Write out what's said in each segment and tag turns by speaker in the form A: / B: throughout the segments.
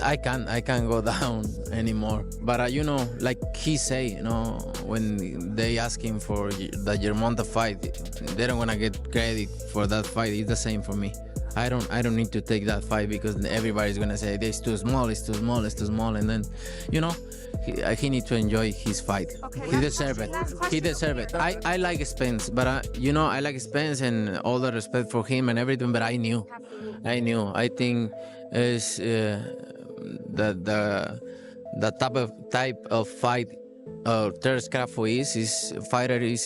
A: I can't go down anymore. But you know, like he say, you know, when they ask him for the Germonta fight, they don't wanna get credit for that fight. It's the same for me. I don't need to take that fight because everybody's gonna say it's too small, it's too small, it's too small, and then, you know, he need to enjoy his fight.
B: Okay,
A: He deserve it. He deserve it. I like Spence, but you know, I like Spence and all the respect for him and everything. But I knew. I think is the type of fight Terence Crawford is fighter is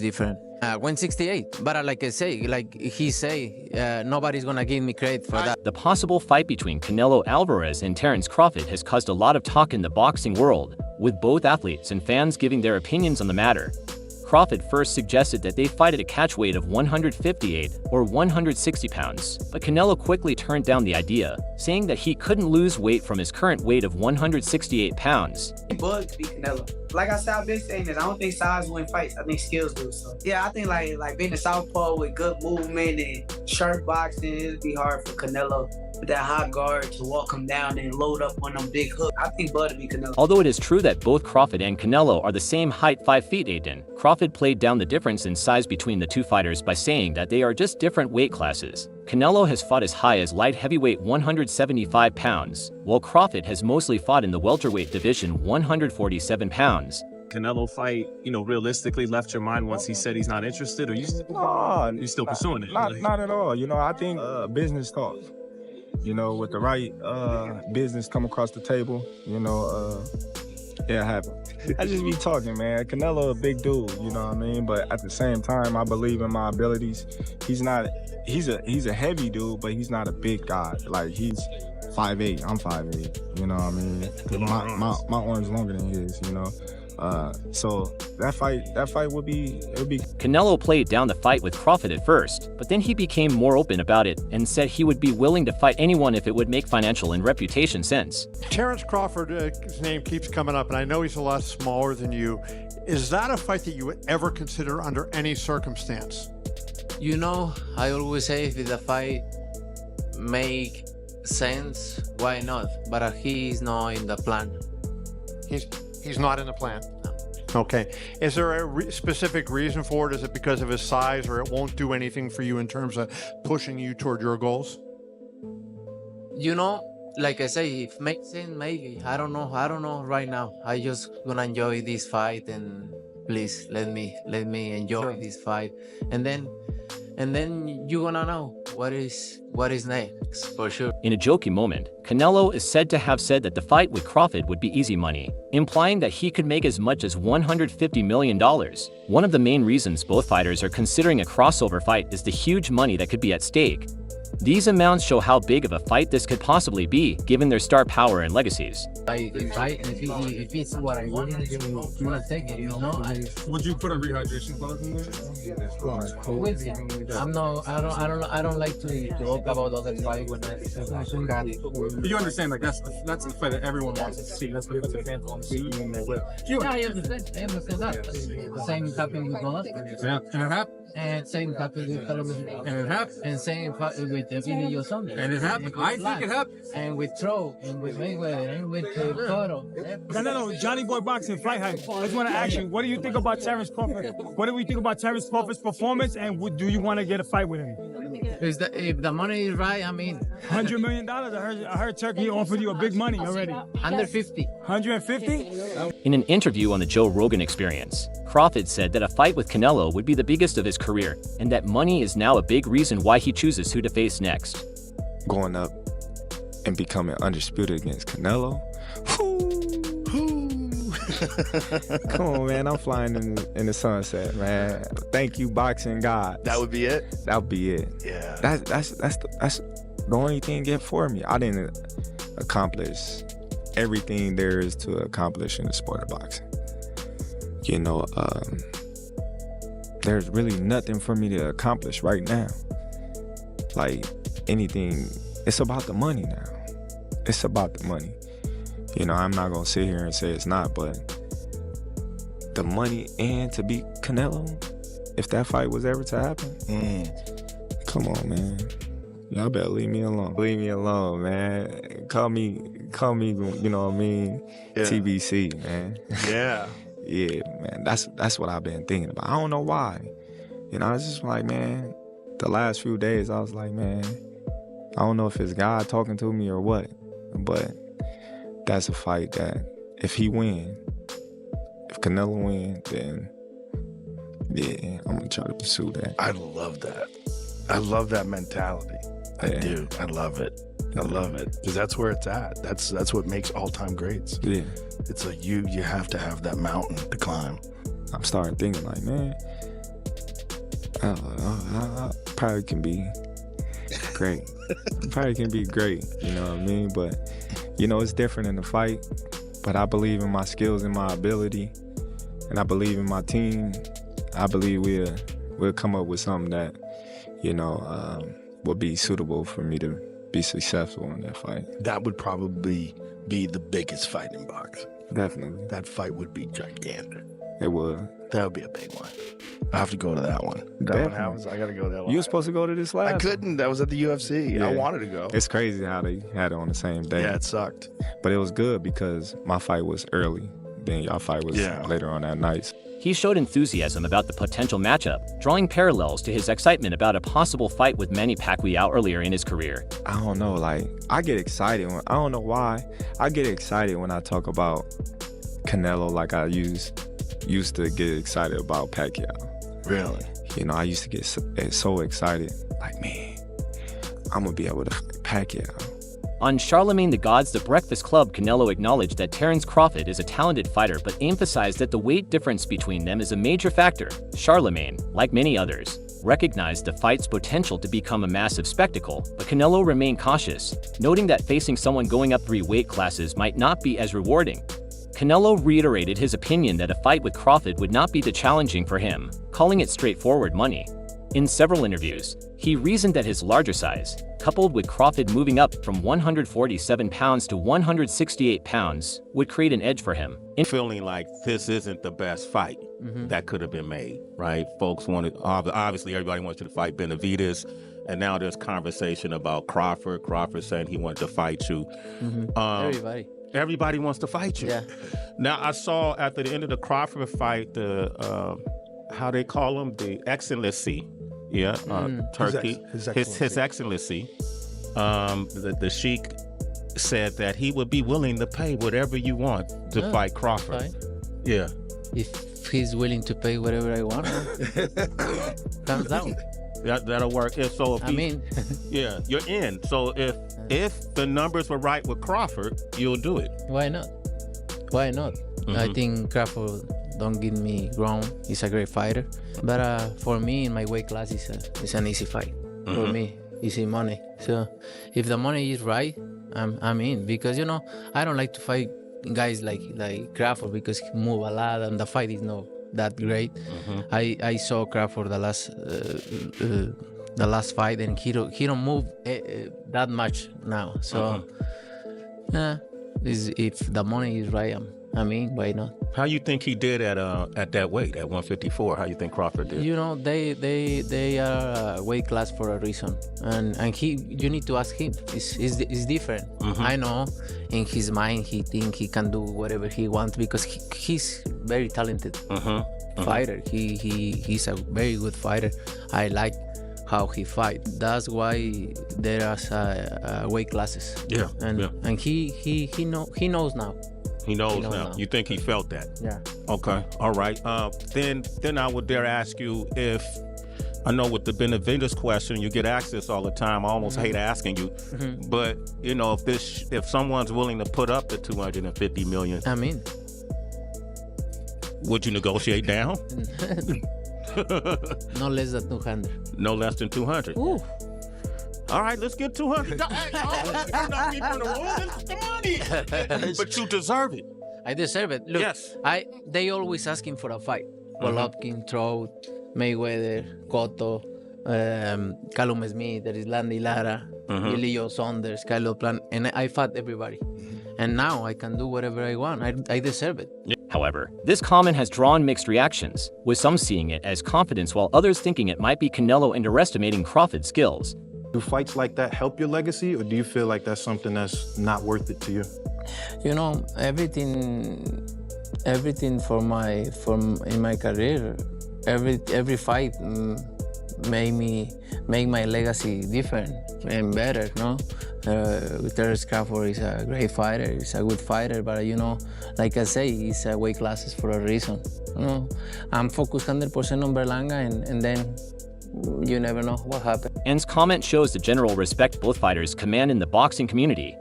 A: different. 168, but like I say, like he say, nobody's gonna give me credit for that.
C: The possible fight between Canelo Alvarez and Terence Crawford has caused a lot of talk in the boxing world, with both athletes and fans giving their opinions on the matter. Crawford first suggested that they fight at a catch weight of 158 or 160 pounds, but Canelo quickly turned down the idea, saying that he couldn't lose weight from his current weight of 168 pounds.
D: Bug to be Canelo. Like I said, I've been saying this. I don't think size win fights. I think skills do. So yeah, I think like being a southpaw with good movement and sharp boxing, it'd be hard for Canelo with that high guard to walk him down and load up on them big hooks. I think Bud would be Canelo.
C: Although it is true that both Crawford and Canelo are the same height, 5 feet, Aiden, Crawford played down the difference in size between the two fighters by saying that they are just different weight classes. Canelo has fought as high as light heavyweight 175 pounds, while Crawford has mostly fought in the welterweight division 147 pounds.
E: Canelo fight, you know, realistically left your mind once he said he's not interested, or you still pursuing it?
F: Not at all. You know, I think business talk. You know, with the right business come across the table, you know, it happens. I just be talking, man. Canelo a big dude, you know what I mean? But at the same time, I believe in my abilities. He's a heavy dude, but he's not a big guy. Like, he's 5'8", I'm 5'8", you know what I mean? 'Cause my arm's longer than his, you know? So that fight would be.
C: Canelo played down the fight with Crawford at first, but then he became more open about it and said he would be willing to fight anyone if it would make financial and reputation sense.
G: Terence Crawford, his name keeps coming up, and I know he's a lot smaller than you. Is that a fight that you would ever consider under any circumstance?
A: You know, I always say if the fight make sense, why not? But he's not in the plan.
G: He's not in the plan. Okay. Is there a specific reason for it? Is it because of his size, or it won't do anything for you in terms of pushing you toward your goals?
A: You know, like I say, if makes sense, maybe. I don't know right now. I just gonna enjoy this fight, and please let me enjoy this fight, and then you're gonna know what is next, for sure.
C: In a joking moment, Canelo is said to have said that the fight with Crawford would be easy money, implying that he could make as much as $150 million. One of the main reasons both fighters are considering a crossover fight is the huge money that could be at stake. These amounts show how big of a fight this could possibly be, given their star power and legacies.
A: If it's what I want, you wanna take it, you know.
E: Would you put a rehydration clause in there?
A: I don't like to talk about other fight when I got it.
E: You understand, like that's a fight that everyone wants to see. That's what the fans want to see.
A: Yeah, I understand that. The same happened with us. And same happened with and same with Billy Johnson.
E: And it happened. I think it happened.
A: And with Tro, and with Mayweather, and with Cotto.
H: Canelo, Johnny Boy Boxing, Flight High. I just want to ask you, what do you think about Terence Crawford? What do we think about Terence Crawford's performance, and do you want to get a fight with him?
A: If the money is right, I mean.
H: $100 million. I heard Turkey offered you a big money already.
A: 150.
H: 150?
C: In an interview on the Joe Rogan Experience, Crawford said that a fight with Canelo would be the biggest of his career, and that money is now a big reason why he chooses who to face next.
F: Going up and becoming undisputed against Canelo. Come on, man. I'm flying in the sunset, man. Thank you, boxing God.
I: That would be it?
F: That would be it.
I: Yeah.
F: That's the only thing get for me. I didn't accomplish everything there is to accomplish in the sport of boxing. You know, there's really nothing for me to accomplish right now. Like anything, it's about the money now. It's about the money. You know, I'm not gonna sit here and say it's not, but the money and to beat Canelo, if that fight was ever to happen, come on, man. Y'all better leave me alone. Leave me alone, man. Call me, you know what I mean?
B: Yeah.
F: TBC, man.
B: Yeah.
F: Yeah, man. That's what I've been thinking about. I don't know why. You know, I was just like, man, the last few days, I was like, man, I don't know if it's God talking to me or what, but that's a fight that if he win, if Canelo win, then yeah, I'm gonna try to pursue that.
B: I love that. I love that mentality. I do. I love it. I love it. Because that's where it's at. That's what makes all-time greats.
F: Yeah.
B: It's like you have to have that mountain to climb.
F: I'm starting thinking like, man, I probably can be great. Probably can be great, you know what I mean? But, you know, it's different in the fight. But I believe in my skills and my ability. And I believe in my team. I believe we'll come up with something that, you know, will be suitable for me to be successful in that fight.
B: That would probably be the biggest fight in boxing.
F: Definitely.
B: That fight would be gigantic.
F: It would.
B: That would be a big one. I have to go to that one. That
F: Definitely.
B: one happens. I got to go to that one.
F: You were supposed to go to this last
B: I couldn't. That was at the UFC.
F: Yeah.
B: I wanted to go.
F: It's crazy how they had it on the same day.
B: Yeah, it sucked.
F: But it was good because my fight was early. Then y'all fight was later on that night.
C: He showed enthusiasm about the potential matchup, drawing parallels to his excitement about a possible fight with Manny Pacquiao earlier in his career.
F: I don't know, like, I get excited when, I don't know why, I get excited when I talk about Canelo like I used to get excited about Pacquiao.
B: Really?
F: You know, I used to get so excited, like, man, I'm gonna be able to fight Pacquiao.
C: On Charlemagne the God's The Breakfast Club, Canelo acknowledged that Terence Crawford is a talented fighter but emphasized that the weight difference between them is a major factor. Charlemagne, like many others, recognized the fight's potential to become a massive spectacle, but Canelo remained cautious, noting that facing someone going up 3 weight classes might not be as rewarding. Canelo reiterated his opinion that a fight with Crawford would not be that challenging for him, calling it straightforward money. In several interviews, he reasoned that his larger size, coupled with Crawford moving up from 147 pounds to 168 pounds, would create an edge for him.
I: Feeling like this isn't the best fight that could have been made, right? Folks wanted, obviously everybody wants you to fight Benavidez, and now there's conversation about Crawford. Crawford saying he wanted to fight you. Everybody wants to fight you.
A: Yeah.
I: Now, I saw at the end of the Crawford fight, the, how they call him, the Excellency. Yeah, Turkey,
B: His
I: Excellency. The Sheik said that he would be willing to pay whatever you want to fight Crawford.
A: Fine.
I: Yeah.
A: If he's willing to pay whatever I want, thumbs down.
I: That'll work. And so if yeah, you're in. So if the numbers were right with Crawford, you'll do it.
A: Why not? Why not? I think Crawford, don't get me wrong, he's a great fighter. But for me, in my weight class, it's an easy fight. For me, easy money. So if the money is right, I'm in. Because, you know, I don't like to fight guys like Crawford because he move a lot and the fight is not that great. I saw Crawford the last fight and he don't move that much now. So if the money is right, I mean, why not?
I: How you think he did at that weight, at 154? How you think Crawford did?
A: You know, they are a weight class for a reason, and you need to ask him. It's different. I know, in his mind, he think he can do whatever he wants because he's very talented fighter. He's a very good fighter. I like how he fight. That's why there are weight classes.
I: Yeah,
A: and he knows now.
I: He knows now. You think he felt that?
A: Yeah.
I: Okay. All right. Then I would dare ask you if, I know with the Benavidez question, you get asked this all the time. I almost hate asking you, but you know, if someone's willing to put up the 250 million,
A: I mean,
I: would you negotiate down?
A: No less than 200.
I: No less than 200.
A: Ooh.
I: All right, let's get 200. The money. But you deserve it.
A: I deserve it. Look,
I: yes.
A: They always asking for a fight. Golovkin, Trout, Mayweather, Cotto, Callum Smith, there is Landy Lara, Leo Saunders, Kylo Plan, and I fought everybody. And now I can do whatever I want. I deserve it.
C: However, this comment has drawn mixed reactions, with some seeing it as confidence while others thinking it might be Canelo underestimating Crawford's skills.
B: Do fights like that help your legacy, or do you feel like that's something that's not worth it to you?
A: You know, everything in my career, every fight make my legacy different and better, no? Terence Crawford is a great fighter, he's a good fighter, but you know, like I say, he's weight classes for a reason. You know, I'm focused 100% on Berlanga, and then you never know what happens.
C: N's comment shows the general respect both fighters command in the boxing community.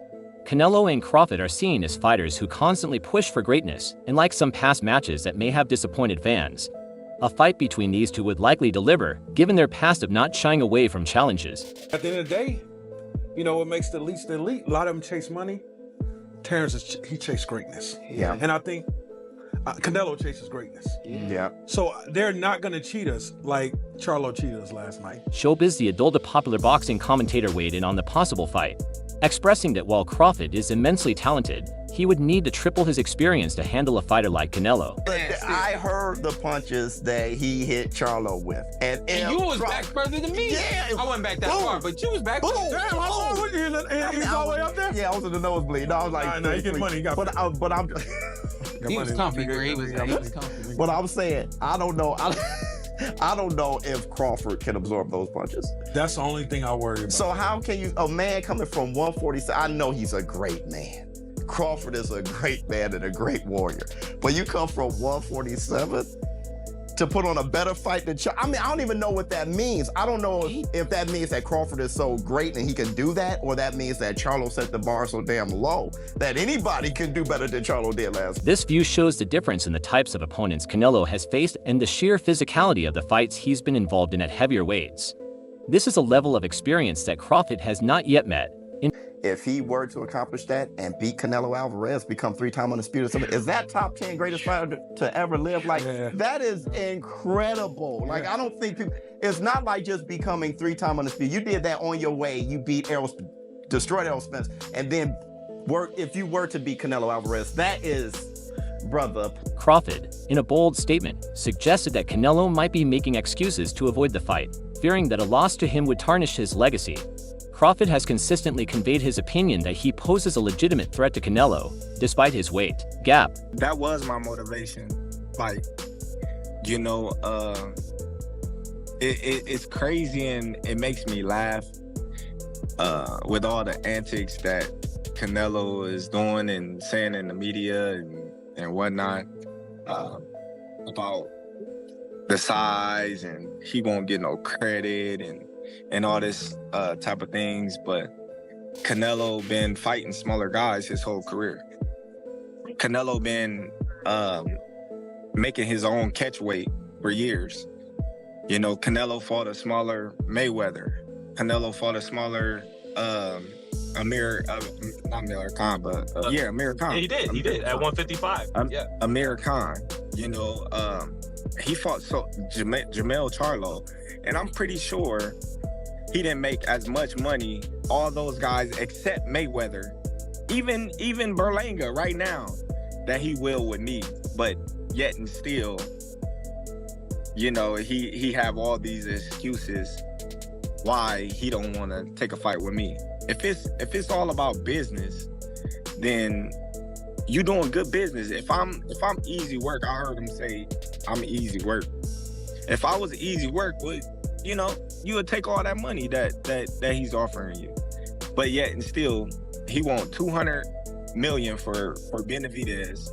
C: Canelo and Crawford are seen as fighters who constantly push for greatness, and like some past matches that may have disappointed fans, a fight between these two would likely deliver, given their past of not shying away from challenges.
J: At the end of the day, you know what makes the elite the elite? A lot of them chase money. Terrence, he chased greatness.
K: Yeah.
J: And I think Canelo chases greatness.
K: Yeah.
J: So they're not going to cheat us like Charlo cheated us last night.
C: Showbiz, the adult popular boxing commentator, weighed in on the possible fight, expressing that while Crawford is immensely talented, he would need to triple his experience to handle a fighter like Canelo.
K: I heard the punches that he hit Charlo with. And
L: you was back further than me.
K: Yeah.
L: I wasn't back that far, but you was back further.
J: Damn, how long was you? He was all the way up there?
K: Yeah, I was in the nosebleed. No, I was like,
J: no, he get money. He got
K: but I'm
L: He was comfy, Greg. He was comfy.
K: But I'm saying, I don't know. I don't know if Crawford can absorb those punches.
J: That's the only thing I worry about.
K: So how can you, a man coming from 147, I know he's a great man. Crawford is a great man and a great warrior. But you come from 147 to put on a better fight than I mean, I don't even know what that means. I don't know if that means that Crawford is so great and he can do that, or that means that Charlo set the bar so damn low that anybody can do better than Charlo did last night.
C: This view shows the difference in the types of opponents Canelo has faced and the sheer physicality of the fights he's been involved in at heavier weights. This is a level of experience that Crawford has not yet met.
K: If he were to accomplish that and beat Canelo Alvarez, become 3-time undisputed, is that top 10 greatest fighter to ever live? Like, that is incredible. Like, I don't think people, it's not like just becoming 3-time undisputed. You did that on your way. You beat destroyed Errol Spence, and then if you were to beat Canelo Alvarez, that is, brother.
C: Crawford, in a bold statement, suggested that Canelo might be making excuses to avoid the fight, fearing that a loss to him would tarnish his legacy. Crawford has consistently conveyed his opinion that he poses a legitimate threat to Canelo, despite his weight gap.
F: That was my motivation. Like, you know, it's crazy and it makes me laugh with all the antics that Canelo is doing and saying in the media and whatnot about the size and he won't get no credit and all this type of things, but Canelo been fighting smaller guys his whole career. Canelo been making his own catch weight for years. You know, Canelo fought a smaller Mayweather. Canelo fought a smaller Amir Khan.
E: Yeah, he did at 155.
F: Amir Khan. You know, he fought Jamel Charlo, and I'm pretty sure he didn't make as much money, all those guys except Mayweather, even Berlanga right now, that he will with me. But yet and still, you know, he have all these excuses why he don't want to take a fight with me. If it's all about business, then you doing good business. If I'm easy work, I heard him say I'm easy work. If I was easy work, you know, you would take all that money that he's offering you. But yet and still, he want $200 million for Benavidez,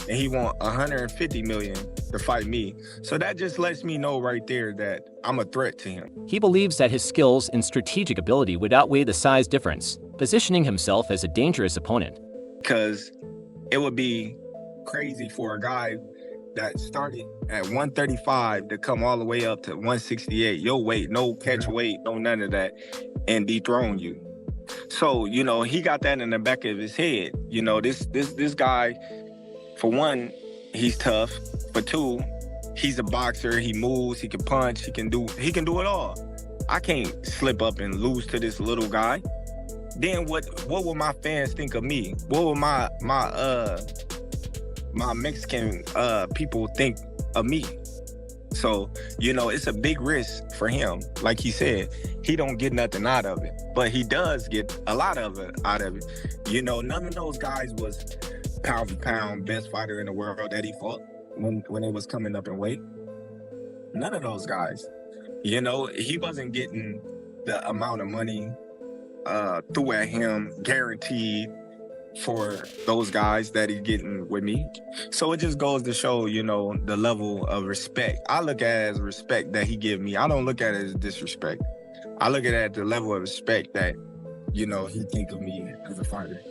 F: and he want $150 million to fight me. So that just lets me know right there that I'm a threat to him.
C: He believes that his skills and strategic ability would outweigh the size difference, positioning himself as a dangerous opponent.
F: Because it would be crazy for a guy that started at 135 to come all the way up to 168, your weight, no catch weight, no none of that, and dethrone you. So, you know, he got that in the back of his head. You know, this guy, for one, he's tough. For two, he's a boxer. He moves, he can punch, he can do it all. I can't slip up and lose to this little guy. Then what will my fans think of me? What will my Mexican people think of me?
M: So, you know, it's a big risk for him. Like he said, he don't get nothing out of it, but he does get a lot of it out of it. You know, none of those guys was pound for pound best fighter in the world that he fought when it was coming up in weight. None of those guys. You know, he wasn't getting the amount of money threw at him guaranteed for those guys that he's getting with me. So it just goes to show, you know, the level of respect. I look at it as respect that he give me. I don't look at it as disrespect. I look at it as the level of respect that, you know, he think of me as a fighter.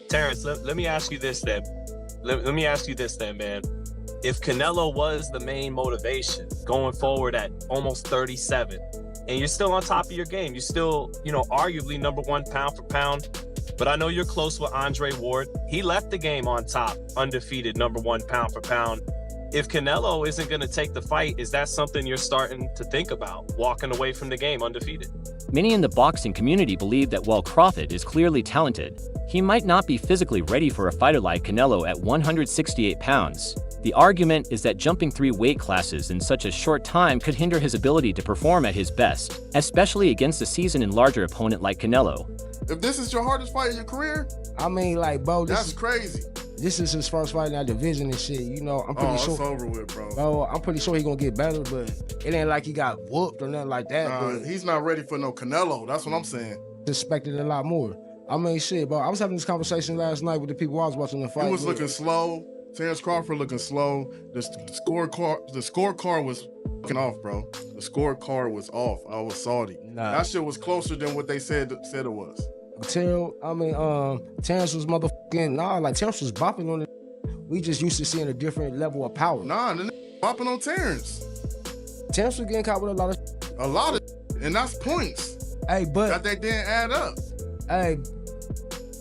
E: Terence, let me ask you this then. Let me ask you this then, man. If Canelo was the main motivation going forward at almost 37, and you're still on top of your game, you're still, you know, arguably #1 pound for pound, but I know you're close with Andre Ward. He left the game on top, undefeated #1 pound for pound. If Canelo isn't going to take the fight, is that something you're starting to think about, walking away from the game undefeated?
C: Many in the boxing community believe that while Crawford is clearly talented, he might not be physically ready for a fighter like Canelo at 168 pounds. The argument is that jumping 3 weight classes in such a short time could hinder his ability to perform at his best, especially against a seasoned and larger opponent like Canelo.
N: If this is your hardest fight in your career,
O: I mean, like, bro,
N: that's crazy.
O: This is his first fight in our division and shit. You know, I'm pretty sure.
N: It's over with, bro.
O: Bro, I'm pretty sure he's gonna get better, but it ain't like he got whooped or nothing like that.
N: Nah, he's not ready for no Canelo. That's what I'm saying.
O: Expected a lot more. I mean, shit, bro. I was having this conversation last night with the people I was watching the fight.
N: He was looking slow. Terence Crawford looking slow. The scorecard was fucking off, bro. The scorecard was off. I was salty.
O: Nah.
N: That shit was closer than what they said it was.
O: Terence was Terence was bopping on it. We just used to seeing a different level of power.
N: Nah, the bopping on Terence.
O: Terence was getting caught with
N: a lot of, and that's points.
O: Hey, but
N: that they didn't add up.
O: Hey,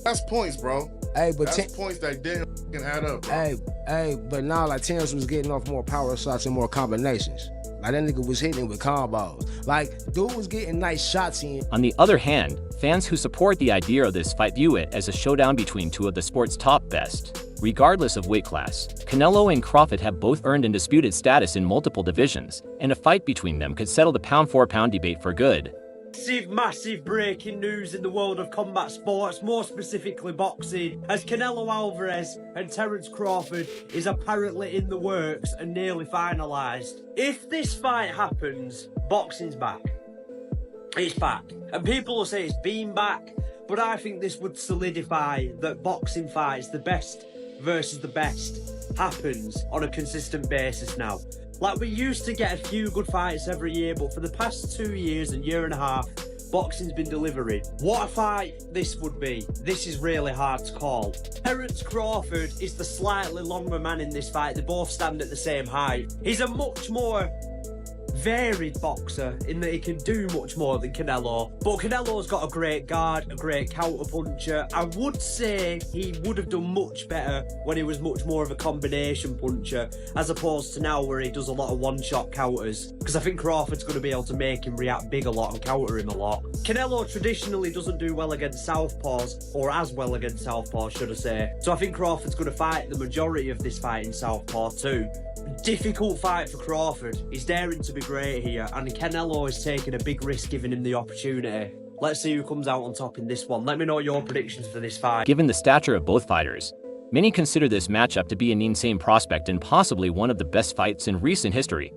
N: that's points, bro.
O: Hey, but
N: that's points that didn't add up, bro.
O: Hey, but now like Terence was getting off more power shots and more combinations. Like that nigga was hitting with combos. Like dude was getting nice shots in.
C: On the other hand, fans who support the idea of this fight view it as a showdown between two of the sport's top best. Regardless of weight class, Canelo and Crawford have both earned undisputed status in multiple divisions, and a fight between them could settle the pound-for-pound debate for good.
P: Massive breaking news in the world of combat sports, more specifically boxing, as Canelo Alvarez and Terence Crawford is apparently in the works and nearly finalised. If this fight happens, boxing's back. It's back. And people will say it's been back, but I think this would solidify that boxing fights, the best versus the best, happens on a consistent basis now. Like, we used to get a few good fights every year, but for the past 2 years and year and a half, boxing's been delivering. What a fight this would be. This is really hard to call. Terence Crawford is the slightly longer man in this fight. They both stand at the same height. He's a much more varied boxer in that he can do much more than Canelo, but Canelo's got a great guard, a great counter puncher. I would say he would have done much better when he was much more of a combination puncher, as opposed to now where he does a lot of one-shot counters, because I think Crawford's going to be able to make him react big a lot and counter him a lot. Canelo traditionally doesn't do well against southpaws, or as well against southpaws, should I say, so I think Crawford's going to fight the majority of this fight in southpaw too. Difficult fight for Crawford. He's daring to be great here, and Canelo is taking a big risk giving him the opportunity. Let's see who comes out on top in this one. Let me know your predictions for this fight.
C: Given the stature of both fighters, many consider this matchup to be an insane prospect and possibly one of the best fights in recent history.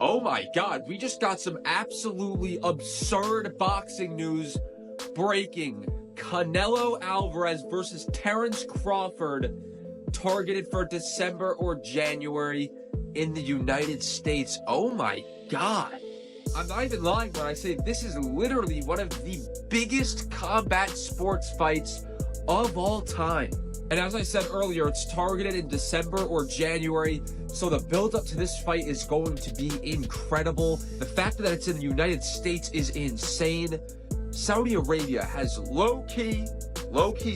Q: Oh my God, we just got some absolutely absurd boxing news breaking. Canelo Alvarez versus Terence Crawford, targeted for December or January in the United States. Oh my God. I'm not even lying when I say this is literally one of the biggest combat sports fights of all time. And as I said earlier, it's targeted in December or January, so the build-up to this fight is going to be incredible. The fact that it's in the United States is insane. Saudi Arabia has low-key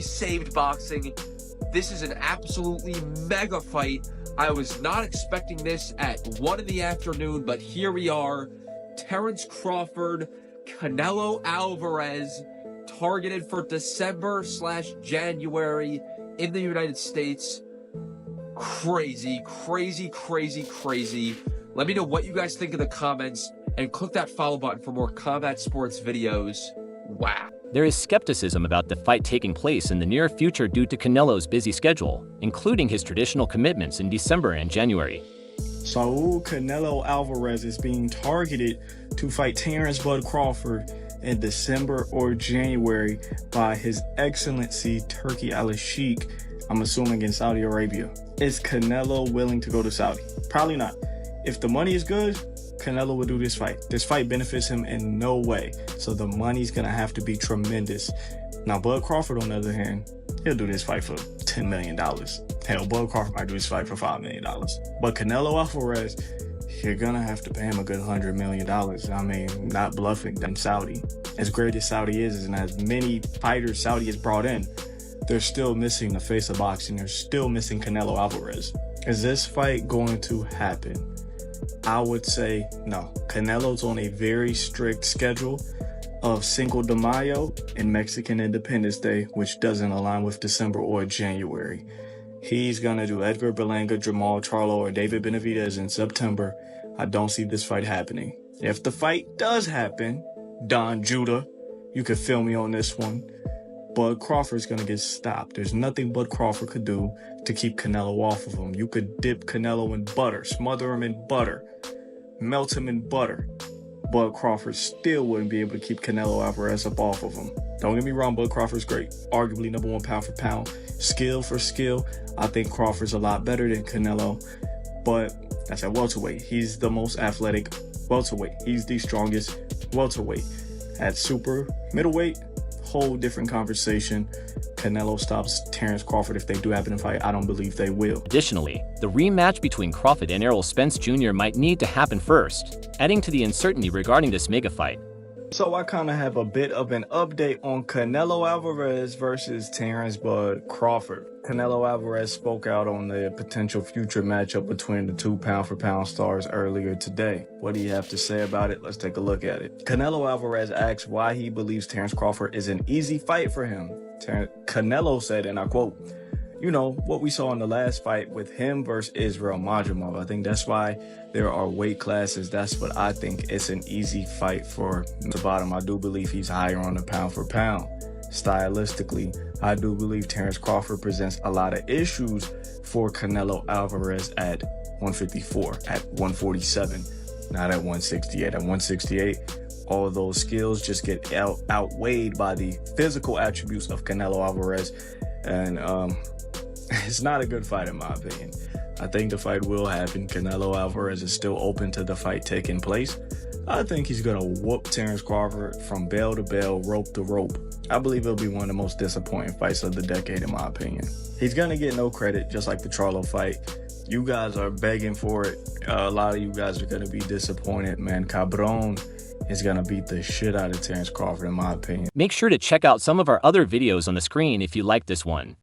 Q: saved boxing. This is an absolutely mega fight. I was not expecting this at 1 in the afternoon, but here we are. Terence Crawford, Canelo Alvarez, targeted for December/January in the United States. Crazy. Let me know what you guys think in the comments, and click that follow button for more combat sports videos. Wow.
C: There is skepticism about the fight taking place in the near future due to Canelo's busy schedule, including his traditional commitments in December and January.
F: Saul Canelo Alvarez is being targeted to fight Terence Bud Crawford in December or January by His Excellency Turki Al-Sheikh, I'm assuming in Saudi Arabia. Is Canelo willing to go to Saudi? Probably not. If the money is good, Canelo will do this fight. This fight benefits him in no way, so the money's gonna have to be tremendous. Now, Bud Crawford, on the other hand, he'll do this fight for $10 million. Hell, Bud Crawford might do this fight for $5 million. But Canelo Alvarez, you're gonna have to pay him a good $100 million. I mean, not bluffing. Then Saudi, as great as Saudi is, and as many fighters Saudi has brought in, they're still missing the face of boxing. They're still missing Canelo Alvarez. Is this fight going to happen? I would say no. Canelo's on a very strict schedule of Cinco de Mayo and Mexican Independence Day, which doesn't align with December or January. He's gonna do Edgar Berlanga, Jamal Charlo, or David Benavidez in September. I don't see this fight happening. If the fight does happen, Don Judah, you could feel me on this one, Bud Crawford's gonna get stopped. There's nothing Bud Crawford could do to keep Canelo off of him. You could dip Canelo in butter, smother him in butter, melt him in butter. Bud Crawford still wouldn't be able to keep Canelo Alvarez up off of him. Don't get me wrong, Bud Crawford's great. Arguably #1 pound for pound. Skill for skill, I think Crawford's a lot better than Canelo. But that's at welterweight. He's the most athletic welterweight. He's the strongest welterweight. At super middleweight, whole different conversation. Canelo stops Terence Crawford if they do happen to fight. I don't believe they will.
C: Additionally, the rematch between Crawford and Errol Spence Jr. might need to happen first, adding to the uncertainty regarding this mega fight.
F: So I kind of have a bit of an update on Canelo Alvarez versus Terence Bud Crawford. Canelo Alvarez spoke out on the potential future matchup between the two pound-for-pound stars earlier today. What do you have to say about it? Let's take a look at it. Canelo Alvarez asked why he believes Terence Crawford is an easy fight for him. Canelo said, and I quote, "You know, what we saw in the last fight with him versus Israel Madrimov. I think that's why there are weight classes. That's what I think. It's an easy fight for the bottom. I do believe he's higher on the pound for pound. Stylistically, I do believe Terence Crawford presents a lot of issues for Canelo Alvarez at 154, at 147, not at 168. At 168, all of those skills just get outweighed by the physical attributes of Canelo Alvarez. And it's not a good fight in my opinion. I think the fight will happen. Canelo Alvarez is still open to the fight taking place. I think he's gonna whoop Terence Crawford from bell to bell, rope to rope. I believe it'll be one of the most disappointing fights of the decade in my opinion. He's gonna get no credit, just like the Charlo fight. You guys are begging for it. A lot of you guys are gonna be disappointed, man. Cabron is gonna beat the shit out of Terence Crawford in my opinion.
C: Make sure to check out some of our other videos on the screen if you like this one.